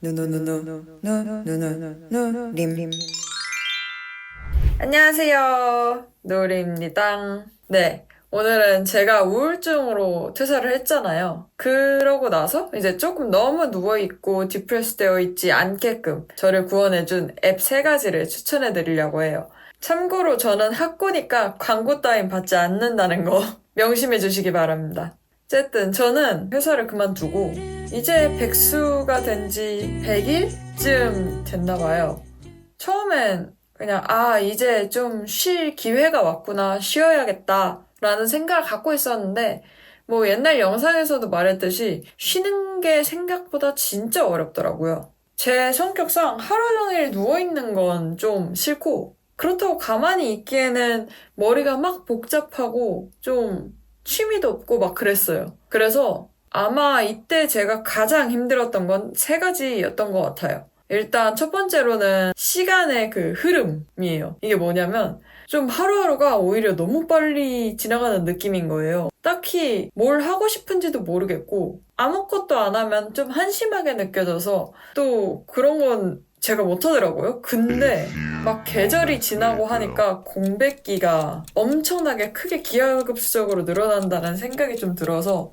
림. 안녕하세요. 노리입니다. 네. 오늘은 제가 우울증으로 퇴사를 했잖아요. 그러고 나서 이제 조금 너무 누워있고 디프레스 되어 있지 않게끔 저를 구원해준 앱 3가지를 추천해드리려고 해요. 참고로 저는 학고니까 광고 따윈 받지 않는다는 거 명심해 주시기 바랍니다. 어쨌든 저는 회사를 그만두고 이제 백수가 된 지 100일쯤 됐나 봐요. 처음엔 그냥 이제 좀 쉴 기회가 왔구나, 쉬어야겠다 라는 생각을 갖고 있었는데 뭐 옛날 영상에서도 말했듯이 쉬는 게 생각보다 진짜 어렵더라고요. 제 성격상 하루 종일 누워있는 건 좀 싫고 그렇다고 가만히 있기에는 머리가 막 복잡하고 좀 취미도 없고 막 그랬어요. 그래서 아마 이때 제가 가장 힘들었던 건 3가지였던 것 같아요. 일단 첫 번째로는 시간의 그 흐름이에요. 이게 뭐냐면 좀 하루하루가 오히려 너무 빨리 지나가는 느낌인 거예요. 딱히 뭘 하고 싶은지도 모르겠고 아무것도 안 하면 좀 한심하게 느껴져서 또 그런 건 제가 못하더라고요. 근데 막 계절이 지나고 하니까 공백기가 엄청나게 크게 기하급수적으로 늘어난다는 생각이 좀 들어서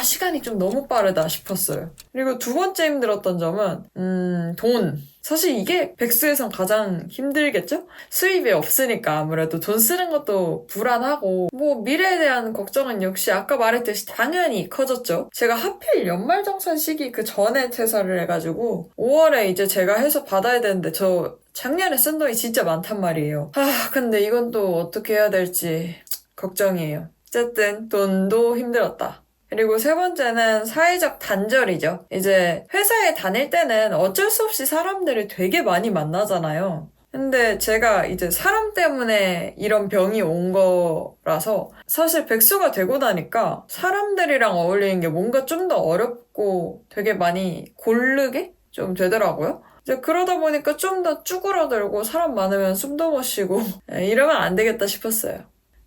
시간이 좀 너무 빠르다 싶었어요. 그리고 두 번째 힘들었던 점은 돈. 사실 이게 백수에선 가장 힘들겠죠? 수입이 없으니까 아무래도 돈 쓰는 것도 불안하고 뭐 미래에 대한 걱정은 역시 아까 말했듯이 당연히 커졌죠. 제가 하필 연말정산 시기 그 전에 퇴사를 해가지고 5월에 이제 제가 해서 받아야 되는데 저 작년에 쓴 돈이 진짜 많단 말이에요. 근데 이건 또 어떻게 해야 될지 걱정이에요. 어쨌든 돈도 힘들었다. 그리고 3번째는 사회적 단절이죠. 이제 회사에 다닐 때는 어쩔 수 없이 사람들을 되게 많이 만나잖아요. 근데 제가 이제 사람 때문에 이런 병이 온 거라서 사실 백수가 되고 나니까 사람들이랑 어울리는 게 뭔가 좀 더 어렵고 되게 많이 고르게 좀 되더라고요. 이제 그러다 보니까 좀 더 쭈그러들고 사람 많으면 숨도 못 쉬고 이러면 안 되겠다 싶었어요.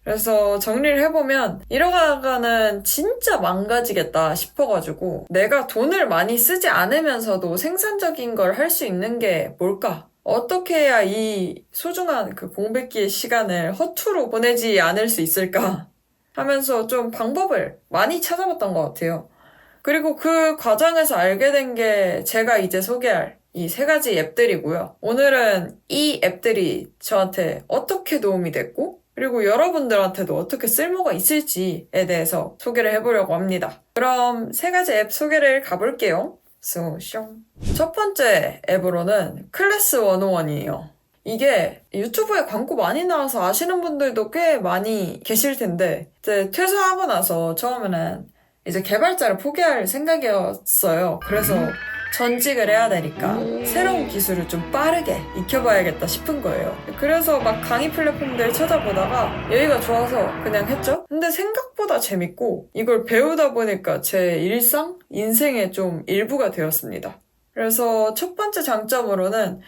그래서 정리를 해보면 이러다가는 진짜 망가지겠다 싶어가지고 내가 돈을 많이 쓰지 않으면서도 생산적인 걸 할 수 있는 게 뭘까? 어떻게 해야 이 소중한 그 공백기의 시간을 허투루 보내지 않을 수 있을까? 하면서 좀 방법을 많이 찾아봤던 것 같아요. 그리고 그 과정에서 알게 된 게 제가 이제 소개할 이 3가지 앱들이고요. 오늘은 이 앱들이 저한테 어떻게 도움이 됐고 그리고 여러분들한테도 어떻게 쓸모가 있을지에 대해서 소개를 해보려고 합니다. 그럼 3가지 앱 소개를 가볼게요. 첫 번째 앱으로는 클래스 101이에요. 이게 유튜브에 광고 많이 나와서 아시는 분들도 꽤 많이 계실 텐데 이제 퇴사하고 나서 처음에는 이제 개발자를 포기할 생각이었어요. 그래서 전직을 해야 되니까 새로운 기술을 좀 빠르게 익혀봐야겠다 싶은 거예요. 그래서 막 강의 플랫폼들 찾아보다가 여기가 좋아서 그냥 했죠? 근데 생각보다 재밌고 이걸 배우다 보니까 제 일상? 인생의 좀 일부가 되었습니다. 그래서 첫 번째 장점으로는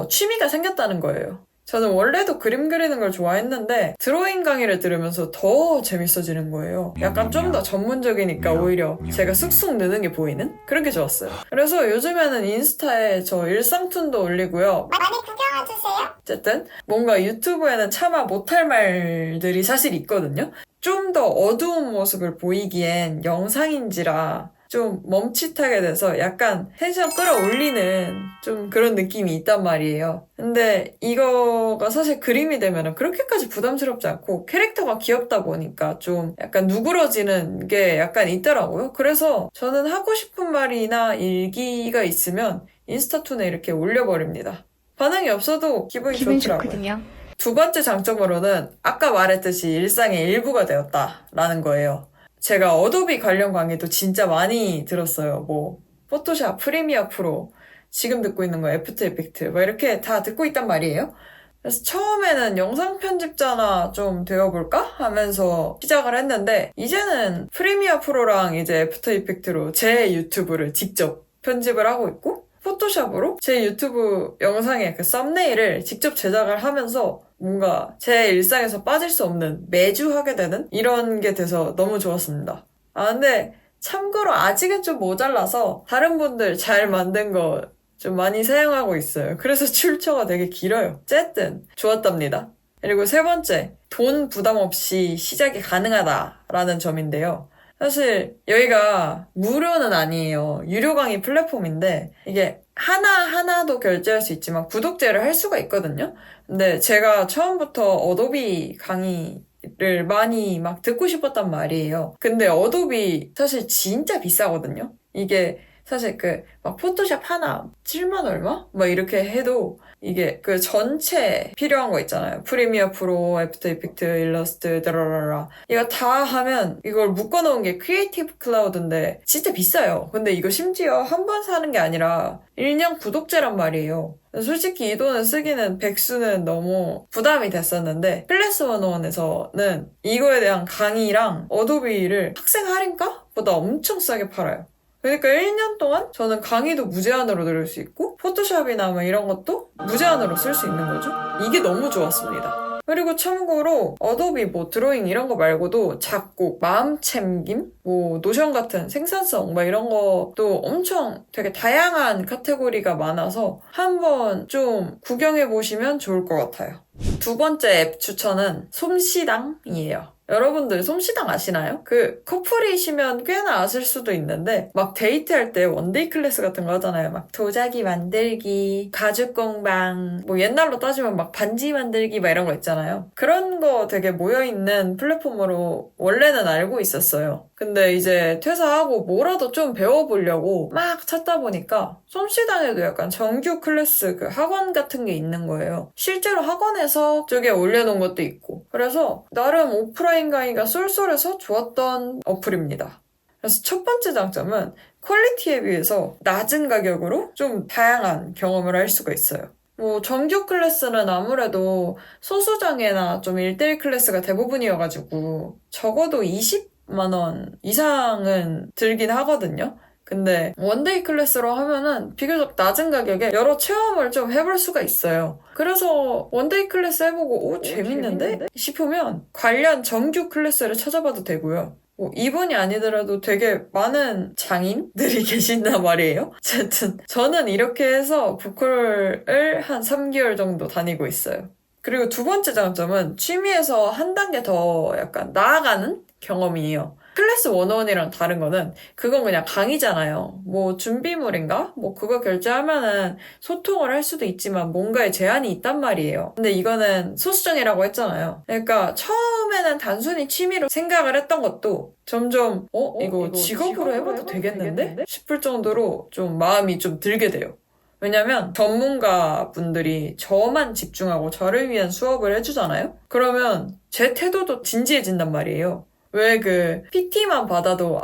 취미가 생겼다는 거예요. 저는 원래도 그림 그리는 걸 좋아했는데 드로잉 강의를 들으면서 더 재밌어지는 거예요. 약간 좀 더 전문적이니까 오히려 제가 쑥쑥 느는 게 보이는? 그런 게 좋았어요. 그래서 요즘에는 인스타에 저 일상툰도 올리고요. 많이 구경해주세요. 어쨌든 뭔가 유튜브에는 차마 못할 말들이 사실 있거든요. 좀 더 어두운 모습을 보이기엔 영상인지라 좀 멈칫하게 돼서 약간 텐션 끌어올리는 좀 그런 느낌이 있단 말이에요. 근데 이거가 사실 그림이 되면 그렇게까지 부담스럽지 않고 캐릭터가 귀엽다 보니까 좀 약간 누그러지는 게 약간 있더라고요. 그래서 저는 하고 싶은 말이나 일기가 있으면 인스타툰에 이렇게 올려버립니다. 반응이 없어도 기분이 좋더라고요. 좋거든요. 두 번째 장점으로는 아까 말했듯이 일상의 일부가 되었다라는 거예요. 제가 어도비 관련 강의도 진짜 많이 들었어요. 뭐 포토샵, 프리미어 프로, 지금 듣고 있는 거 애프터 이펙트 뭐 이렇게 다 듣고 있단 말이에요. 그래서 처음에는 영상 편집자나 좀 되어볼까? 하면서 시작을 했는데 이제는 프리미어 프로랑 이제 애프터 이펙트로 제 유튜브를 직접 편집을 하고 있고 포토샵으로 제 유튜브 영상의 그 썸네일을 직접 제작을 하면서 뭔가 제 일상에서 빠질 수 없는 매주 하게 되는 이런 게 돼서 너무 좋았습니다. 근데 참고로 아직은 좀 모자라서 다른 분들 잘 만든 거 좀 많이 사용하고 있어요. 그래서 출처가 되게 길어요. 어쨌든 좋았답니다. 그리고 세 번째, 돈 부담 없이 시작이 가능하다라는 점인데요. 사실 여기가 무료는 아니에요. 유료 강의 플랫폼인데 이게 하나하나도 결제할 수 있지만 구독제를 할 수가 있거든요. 근데 제가 처음부터 어도비 강의를 많이 막 듣고 싶었단 말이에요. 근데 어도비 사실 진짜 비싸거든요. 이게 사실 막 포토샵 하나 7만 얼마? 막 이렇게 해도 이게 그 전체 필요한 거 있잖아요. 프리미어 프로, 애프터 이펙트, 일러스트, 드라라라. 이거 다 하면 이걸 묶어놓은 게 크리에이티브 클라우드인데 진짜 비싸요. 근데 이거 심지어 한 번 사는 게 아니라 1년 구독제란 말이에요. 솔직히 이 돈을 쓰기는 백수는 너무 부담이 됐었는데 클래스 101에서는 이거에 대한 강의랑 어도비를 학생 할인가? 보다 엄청 싸게 팔아요. 그러니까 1년 동안 저는 강의도 무제한으로 들을 수 있고 포토샵이나 뭐 이런 것도 무제한으로 쓸 수 있는 거죠. 이게 너무 좋았습니다. 그리고 참고로 어도비 뭐 드로잉 이런 거 말고도 작곡, 마음챙김, 뭐 노션 같은 생산성 뭐 이런 것도 엄청 되게 다양한 카테고리가 많아서 한번 좀 구경해 보시면 좋을 것 같아요. 두 번째 앱 추천은 솜씨당이에요. 여러분들 솜씨당 아시나요? 커플이시면 꽤나 아실 수도 있는데 막 데이트할 때 원데이 클래스 같은 거 하잖아요. 막 도자기 만들기, 가죽 공방, 뭐 옛날로 따지면 막 반지 만들기 막 이런 거 있잖아요. 그런 거 되게 모여있는 플랫폼으로 원래는 알고 있었어요. 근데 이제 퇴사하고 뭐라도 좀 배워보려고 막 찾다 보니까 솜씨당에도 약간 정규 클래스 학원 같은 게 있는 거예요. 실제로 학원에서 쪽에 올려놓은 것도 있고 그래서 나름 오프라인 강의가 쏠쏠해서 좋았던 어플입니다. 그래서 첫 번째 장점은 퀄리티에 비해서 낮은 가격으로 좀 다양한 경험을 할 수가 있어요. 뭐 정규 클래스는 아무래도 소수장애나 좀 1대1 클래스가 대부분이어가지고 적어도 20만 원 이상은 들긴 하거든요. 근데 원데이 클래스로 하면은 비교적 낮은 가격에 여러 체험을 좀 해볼 수가 있어요. 그래서 원데이 클래스 해보고 재밌는데? 싶으면 관련 정규 클래스를 찾아봐도 되고요. 뭐 이분이 아니더라도 되게 많은 장인들이 계신단 말이에요. 어쨌든 저는 이렇게 해서 보컬을 한 3개월 정도 다니고 있어요. 그리고 두 번째 장점은 취미에서 한 단계 더 약간 나아가는 경험이에요. 클래스 101이랑 다른 거는 그건 그냥 강의잖아요. 뭐 준비물인가? 뭐 그거 결제하면은 소통을 할 수도 있지만 뭔가에 제한이 있단 말이에요. 근데 이거는 소수정이라고 했잖아요. 그러니까 처음에는 단순히 취미로 생각을 했던 것도 점점 이거 직업으로 해봐도 되겠는데? 싶을 정도로 좀 마음이 좀 들게 돼요. 왜냐면 전문가분들이 저만 집중하고 저를 위한 수업을 해주잖아요? 그러면 제 태도도 진지해진단 말이에요. 왜 PT만 받아도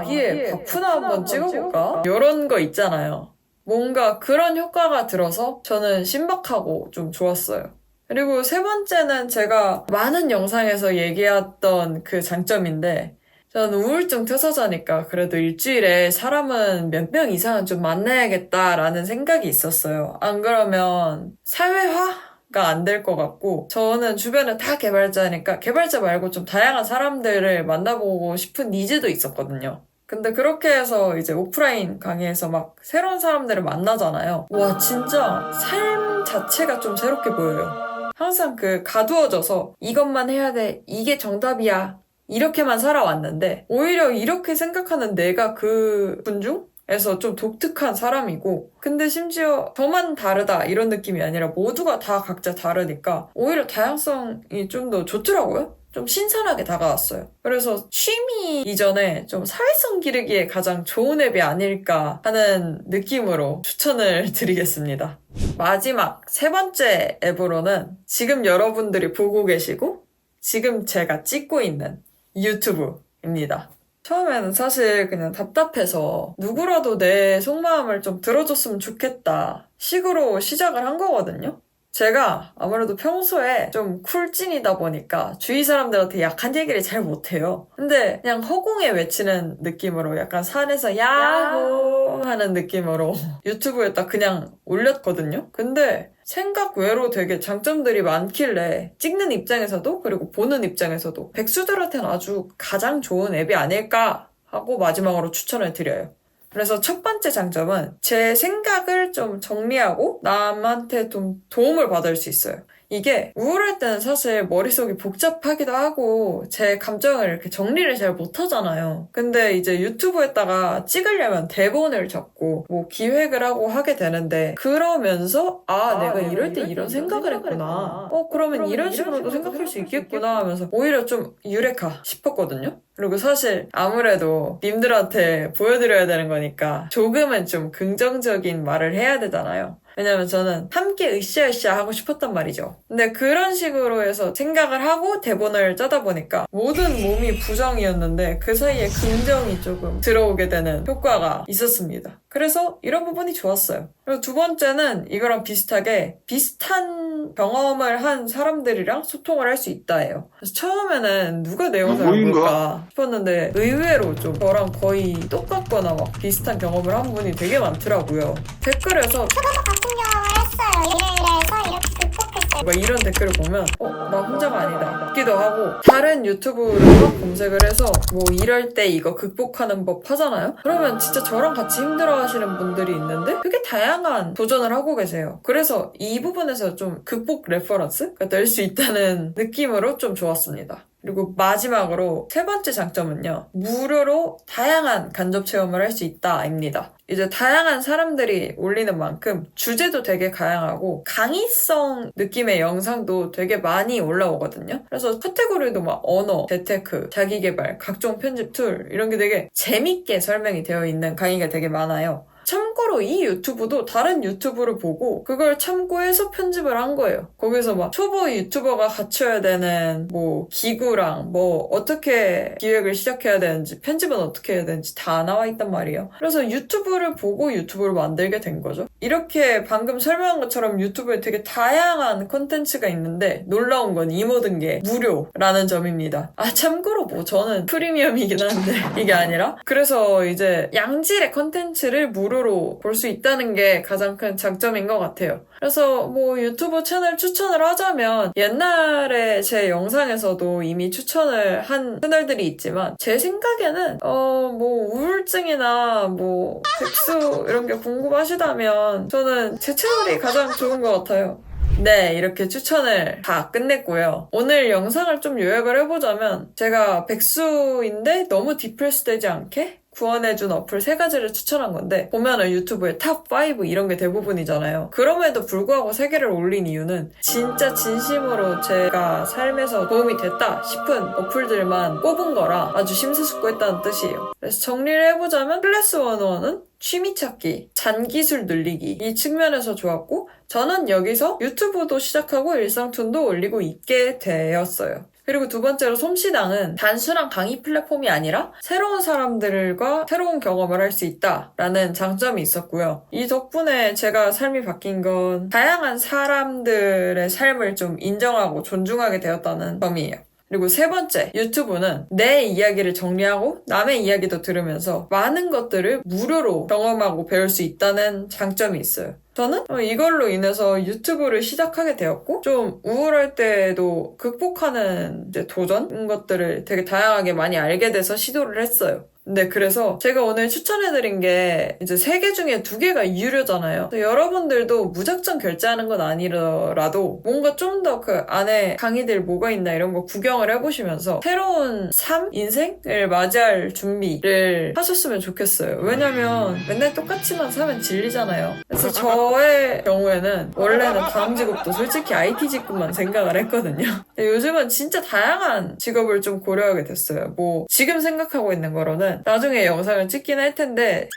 이게 바프나 한번 찍어볼까? 이런 거 있잖아요. 뭔가 그런 효과가 들어서 저는 신박하고 좀 좋았어요. 그리고 세 번째는 제가 많은 영상에서 얘기했던 그 장점인데 저는 우울증 퇴사자니까 그래도 일주일에 사람은 몇 명 이상은 좀 만나야겠다라는 생각이 있었어요. 안 그러면 사회화가 안 될 것 같고 저는 주변에 다 개발자니까 개발자 말고 좀 다양한 사람들을 만나보고 싶은 니즈도 있었거든요. 근데 그렇게 해서 이제 오프라인 강의에서 막 새로운 사람들을 만나잖아요. 와 진짜 삶 자체가 좀 새롭게 보여요. 항상 가두어져서 이것만 해야 돼. 이게 정답이야. 이렇게만 살아왔는데 오히려 이렇게 생각하는 내가 그 분 중에서 좀 독특한 사람이고 근데 심지어 저만 다르다 이런 느낌이 아니라 모두가 다 각자 다르니까 오히려 다양성이 좀 더 좋더라고요. 좀 신선하게 다가왔어요. 그래서 취미 이전에 좀 사회성 기르기에 가장 좋은 앱이 아닐까 하는 느낌으로 추천을 드리겠습니다. 마지막 세 번째 앱으로는 지금 여러분들이 보고 계시고 지금 제가 찍고 있는 유튜브입니다. 처음에는 사실 그냥 답답해서 누구라도 내 속마음을 좀 들어줬으면 좋겠다 식으로 시작을 한 거거든요. 제가 아무래도 평소에 좀 쿨찐이다 보니까 주위 사람들한테 약한 얘기를 잘 못해요. 근데 그냥 허공에 외치는 느낌으로 약간 산에서 야호 하는 느낌으로 유튜브에 딱 그냥 올렸거든요. 근데 생각 외로 되게 장점들이 많길래 찍는 입장에서도 그리고 보는 입장에서도 백수들한테는 아주 가장 좋은 앱이 아닐까 하고 마지막으로 추천을 드려요. 그래서 첫 번째 장점은 제 생각을 좀 정리하고 남한테 좀 도움을 받을 수 있어요. 이게 우울할 때는 사실 머릿속이 복잡하기도 하고 제 감정을 이렇게 정리를 잘 못하잖아요. 근데 이제 유튜브에다가 찍으려면 대본을 적고 뭐 기획을 하고 하게 되는데 그러면서 내가 이럴 때 이런 생각을 했구나. 그러면 이런 식으로도 생각할 수 있겠구나 하면서 오히려 좀 유레카 싶었거든요. 그리고 사실 아무래도 님들한테 보여드려야 되는 거니까 조금은 좀 긍정적인 말을 해야 되잖아요. 왜냐면 저는 함께 으쌰으쌰 하고 싶었단 말이죠. 근데 그런 식으로 해서 생각을 하고 대본을 짜다 보니까 모든 몸이 부정이었는데 그 사이에 긍정이 조금 들어오게 되는 효과가 있었습니다. 그래서 이런 부분이 좋았어요. 그리고 두 번째는 이거랑 비슷하게 비슷한 경험을 한 사람들이랑 소통을 할 수 있다예요. 그래서 처음에는 누가 내 영상을 볼까 싶었는데 의외로 좀 저랑 거의 똑같거나 막 비슷한 경험을 한 분이 되게 많더라고요. 댓글에서 같은 경험을 했어요. 이래서 이렇게 극복했어요. 막 이런 댓글을 보면 나 혼자가 아니다 싶기도 하고 다른 유튜브를 막 검색을 해서 뭐 이럴 때 이거 극복하는 법 하잖아요? 그러면 진짜 저랑 같이 힘들어하시는 분들이 있는데 되게 다양한 도전을 하고 계세요. 그래서 이 부분에서 좀 극복 레퍼런스가 될 수 있다는 느낌으로 좀 좋았습니다. 그리고 마지막으로 세 번째 장점은요. 무료로 다양한 간접 체험을 할 수 있다입니다. 이제 다양한 사람들이 올리는 만큼 주제도 되게 다양하고 강의성 느낌의 영상도 되게 많이 올라오거든요. 그래서 카테고리도 막 언어, 재테크, 자기계발, 각종 편집 툴 이런 게 되게 재밌게 설명이 되어 있는 강의가 되게 많아요. 참고로 이 유튜브도 다른 유튜브를 보고 그걸 참고해서 편집을 한 거예요. 거기서 막 초보 유튜버가 갖춰야 되는 뭐 기구랑 뭐 어떻게 기획을 시작해야 되는지 편집은 어떻게 해야 되는지 다 나와 있단 말이에요. 그래서 유튜브를 보고 유튜브를 만들게 된 거죠. 이렇게 방금 설명한 것처럼 유튜브에 되게 다양한 콘텐츠가 있는데 놀라운 건 이 모든 게 무료라는 점입니다. 참고로 뭐 저는 프리미엄이긴 한데 이게 아니라 그래서 이제 양질의 콘텐츠를 무료로 볼 수 있다는 게 가장 큰 장점인 것 같아요. 그래서 뭐 유튜브 채널 추천을 하자면 옛날에 제 영상에서도 이미 추천을 한 채널들이 있지만 제 생각에는 뭐 우울증이나 뭐 백수 이런 게 궁금하시다면 저는 제 채널이 가장 좋은 것 같아요. 네, 이렇게 추천을 다 끝냈고요. 오늘 영상을 좀 요약을 해보자면 제가 백수인데 너무 디프레스 되지 않게 구원해준 어플 3가지를 추천한 건데 보면은 유튜브에 탑5 이런 게 대부분이잖아요. 그럼에도 불구하고 3개를 올린 이유는 진짜 진심으로 제가 삶에서 도움이 됐다 싶은 어플들만 뽑은 거라 아주 심사숙고했다는 뜻이에요. 그래서 정리를 해보자면 클래스 101은 취미 찾기, 잔기술 늘리기 이 측면에서 좋았고 저는 여기서 유튜브도 시작하고 일상툰도 올리고 있게 되었어요. 그리고 두 번째로 솜씨당은 단순한 강의 플랫폼이 아니라 새로운 사람들과 새로운 경험을 할 수 있다라는 장점이 있었고요. 이 덕분에 제가 삶이 바뀐 건 다양한 사람들의 삶을 좀 인정하고 존중하게 되었다는 점이에요. 그리고 세 번째, 유튜브는 내 이야기를 정리하고 남의 이야기도 들으면서 많은 것들을 무료로 경험하고 배울 수 있다는 장점이 있어요. 저는 이걸로 인해서 유튜브를 시작하게 되었고 좀 우울할 때도 극복하는 이제 도전 것들을 되게 다양하게 많이 알게 돼서 시도를 했어요. 네, 그래서 제가 오늘 추천해드린 게 이제 3개 중에 2개가 유료잖아요. 여러분들도 무작정 결제하는 건 아니더라도 뭔가 좀 더 그 안에 강의들 뭐가 있나 이런 거 구경을 해보시면서 새로운 삶? 인생을 맞이할 준비를 하셨으면 좋겠어요. 왜냐면 맨날 똑같이만 사면 질리잖아요. 그래서 저의 경우에는 원래는 다음 직업도 솔직히 IT 직업만 생각을 했거든요. 요즘은 진짜 다양한 직업을 좀 고려하게 됐어요. 뭐 지금 생각하고 있는 거로는 나중에 영상을 찍긴 할 텐데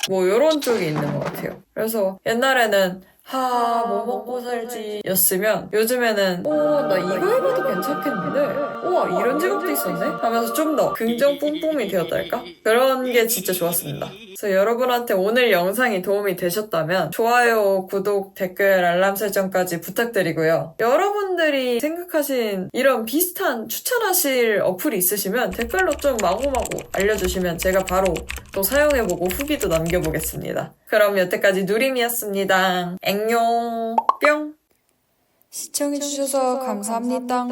뭐 요런 쪽이 있는 것 같아요. 그래서 옛날에는 뭐 먹고 살지 였으면 요즘에는 나 이거 해봐도 괜찮겠는데 우와 이런 직업도 있었네 하면서 좀 더 긍정 뿜뿜이 되었달까? 그런 게 진짜 좋았습니다. 그래서 여러분한테 오늘 영상이 도움이 되셨다면 좋아요, 구독, 댓글, 알람 설정까지 부탁드리고요. 여러분들이 생각하신 이런 비슷한 추천하실 어플이 있으시면 댓글로 좀 마구마구 알려주시면 제가 바로 또 사용해보고 후기도 남겨보겠습니다. 그럼 여태까지 누림이었습니다. 앵용 뿅. 시청해주셔서 감사합니다.